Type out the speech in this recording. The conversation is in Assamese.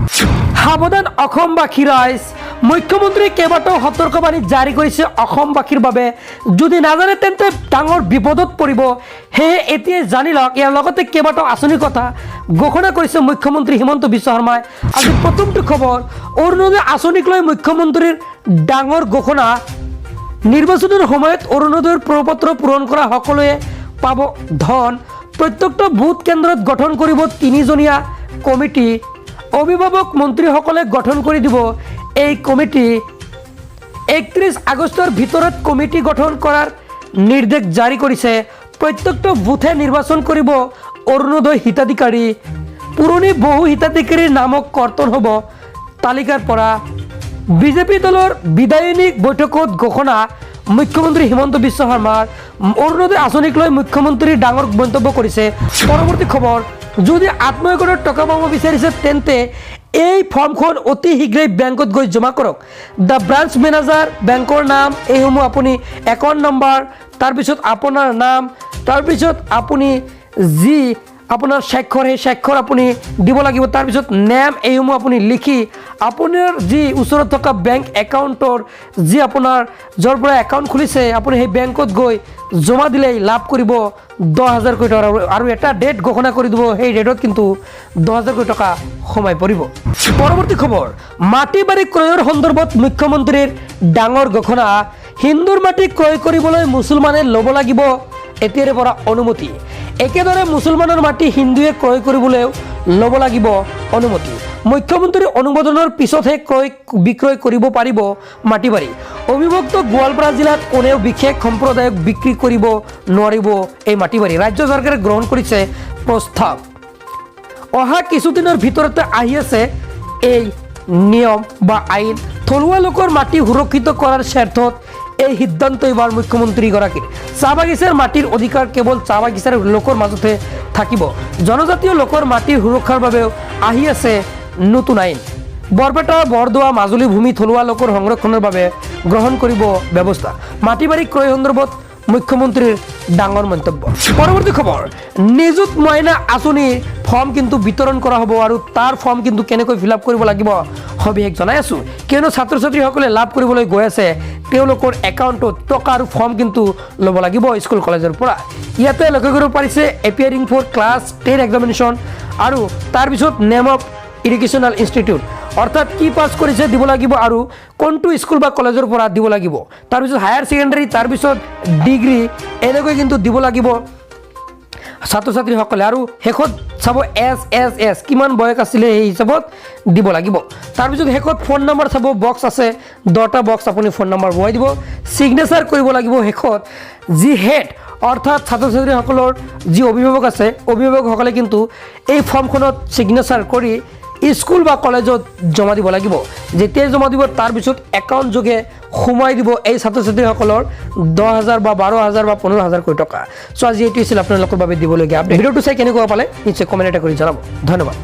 সাৱধান অসমবাসী ৰাইজ, মুখ্যমন্ত্ৰী কেইবাটাও সতৰ্কবাণী জাৰি কৰিছে অসমবাসীৰ বাবে। যদি নাজানে তেন্তে ডাঙৰ বিপদত পৰিব। সেয়ে এতিয়াই জানি লওক। ইয়াৰ লগতে কেইবাটাও আঁচনিৰ কথা ঘোষণা কৰিছে মুখ্যমন্ত্ৰী হিমন্ত বিশ্ব শৰ্মাই। আজি প্ৰথমটো খবৰ, অৰুণোদয় আঁচনিক লৈ মুখ্যমন্ত্ৰীৰ ডাঙৰ ঘোষণা। নিৰ্বাচনৰ সময়ত অৰুণোদয়ৰ প্ৰপত্ৰ পূৰণ কৰা সকলোৱে পাব ধন। প্ৰত্যেকটো বুথ কেন্দ্ৰত গঠন কৰিব 3জনীয়া কমিটি। অভিভাৱক মন্ত্ৰীসকলে গঠন কৰি দিব এই কমিটি। 31 আগষ্টৰ ভিতৰত কমিটি গঠন কৰাৰ নিৰ্দেশ জাৰি কৰিছে। প্ৰত্যেকটো বুথে নিৰ্বাচন কৰিব অৰুণোদয় হিতাধিকাৰী। পুৰণি বহু হিতাধিকাৰীৰ নামক কৰ্তন হ'ব তালিকাৰ পৰা। বিজেপি দলৰ বিধায়িনী বৈঠকত ঘোষণা মুখ্যমন্ত্ৰী হিমন্ত বিশ্ব শৰ্মাৰ। অৰুণোদয় আঁচনিক লৈ মুখ্যমন্ত্ৰীৰ ডাঙৰ মন্তব্য কৰিছে। পৰৱৰ্তী খবৰ, যদি আত্মসহায়ক টকা পাব বিচাৰিছে তেন্তে এই ফৰ্মখন অতি শীঘ্ৰেই বেংকত গৈ জমা কৰক। দ্য ব্ৰাঞ্চ মেনেজাৰ, বেংকৰ নাম, এইসমূহ আপুনি একাউণ্ট নম্বৰ, তাৰপিছত আপোনাৰ নাম, তাৰপিছত আপুনি যি আপোনাৰ স্বাক্ষৰ, সেই স্বাক্ষৰ আপুনি দিব লাগিব। তাৰপিছত নেম, এইসমূহ আপুনি লিখি আপোনাৰ যি ওচৰত থকা বেংক একাউণ্টৰ যি আপোনাৰ য'ৰ পৰা একাউণ্ট খুলিছে আপুনি সেই বেংকত গৈ জমা দিলেই লাভ কৰিব 10,000 কোটি টকা। আৰু এটা ডেট ঘোষণা কৰি দিব, সেই ডেটত কিন্তু 10,000 কোটি টকা সোমাই পৰিব। পৰৱৰ্তী খবৰ, মাটি বাৰী ক্ৰয়ৰ সন্দৰ্ভত মুখ্যমন্ত্ৰীৰ ডাঙৰ ঘোষণা। হিন্দুৰ মাটি ক্ৰয় কৰিবলৈ মুছলমানে ল'ব লাগিব এতিয়াৰে পৰা অনুমতি। একেদৰে মুছলমানৰ মাটি হিন্দুৱে ক্ৰয় কৰিবলৈও ল'ব লাগিব অনুমতি। মুখ্যমন্ত্ৰীৰ অনুমোদনৰ পিছতহে ক্ৰয় বিক্ৰয় কৰিব পাৰিব মাটি বাৰী। অবিভক্ত গোৱালপাৰা জিলাত কোনেও বিশেষ সম্প্ৰদায়ক বিক্ৰী কৰিব নোৱাৰিব এই মাটি বাৰী। ৰাজ্য চৰকাৰে গ্ৰহণ কৰিছে প্ৰস্তাৱ। অহা কিছুদিনৰ ভিতৰতে আহি আছে এই নিয়ম বা আইন। থলুৱা লোকৰ মাটি সুৰক্ষিত কৰাৰ স্বাৰ্থত এই সিদ্ধান্ত এইবাৰ মুখ্যমন্ত্ৰীগৰাকীৰ। চাহ বাগিচাৰ মাটিৰ অধিকাৰ কেৱল চাহ বাগিচাৰ লোকৰ মাজতহে থাকিব। জনজাতীয় লোকৰ মাটিৰ সুৰক্ষাৰ বাবেও আহি আছে নতুন আইন। বৰপেটা, বৰদোৱা, মাজুলী ভূমি থলুৱা লোকৰ সংৰক্ষণৰ বাবে গ্ৰহণ কৰিব ব্যৱস্থা। মাটি বাৰী ক্ৰয় সন্দৰ্ভত মুখ্যমন্ত্ৰীৰ ডাঙৰ মন্তব্য। পৰৱৰ্তী খবৰ, নিযুত মইনা আঁচনিৰ ফৰ্ম কিন্তু বিতৰণ কৰা হ'ব। আৰু তাৰ ফৰ্ম কিন্তু কেনেকৈ ফিল আপ কৰিব লাগিব সবিশেষ জনাই আছোঁ। কিয়নো ছাত্ৰ ছাত্ৰীসকলে লাভ কৰিবলৈ গৈ আছে তেওঁলোকৰ একাউণ্টত টকা আৰু ফৰ্ম কিন্তু ল'ব লাগিব স্কুল কলেজৰ পৰা। ইয়াতে লক্ষ্য কৰিব পাৰিছে এপিয়াৰিং ফৰ ক্লাছ 10 এক্সামিনেশ্যন আৰু তাৰপিছত নেম অফ এডুকেশ্যনেল ইনষ্টিটিউট, অৰ্থাৎ কি পাছ কৰিছে দিব লাগিব আৰু কোনটো স্কুল বা কলেজৰ পৰা দিব লাগিব। তাৰপিছত হায়াৰ ছেকেণ্ডাৰী, তাৰপিছত ডিগ্ৰী, এনেকৈ কিন্তু দিব লাগিব ছাত্ৰ ছাত্ৰীসকলে। আৰু শেষত চাব এছ কিমান বয়স আছিলে সেই হিচাপত দিব লাগিব। তাৰপিছত শেষত ফোন নম্বৰ চাব, বক্স আছে 10টা বক্স, আপুনি ফোন নম্বৰ বহুৱাই দিব। ছিগনেচাৰ কৰিব লাগিব শেষত যি হেড, অৰ্থাৎ ছাত্ৰ ছাত্ৰীসকলৰ যি অভিভাৱক আছে অভিভাৱকসকলে কিন্তু এই ফৰ্মখনত ছিগনেচাৰ কৰি স্কুল বা কলেজত জমা দিব লাগিব। যেতিয়াই জমা দিব তাৰপিছত একাউণ্ট যোগে সোমাই দিব এই ছাত্ৰ ছাত্ৰীসকলৰ 10,000 বা 12,000 বা 15,000 কোটি টকা। চ' আজি এইটো আছিল আপোনালোকৰ বাবে দিবলগীয়া আপডেট। ভিডিঅ'টো চাই কেনেকুৱা পালে নিশ্চয় কমেণ্ট এটা কৰি জনাব। ধন্যবাদ।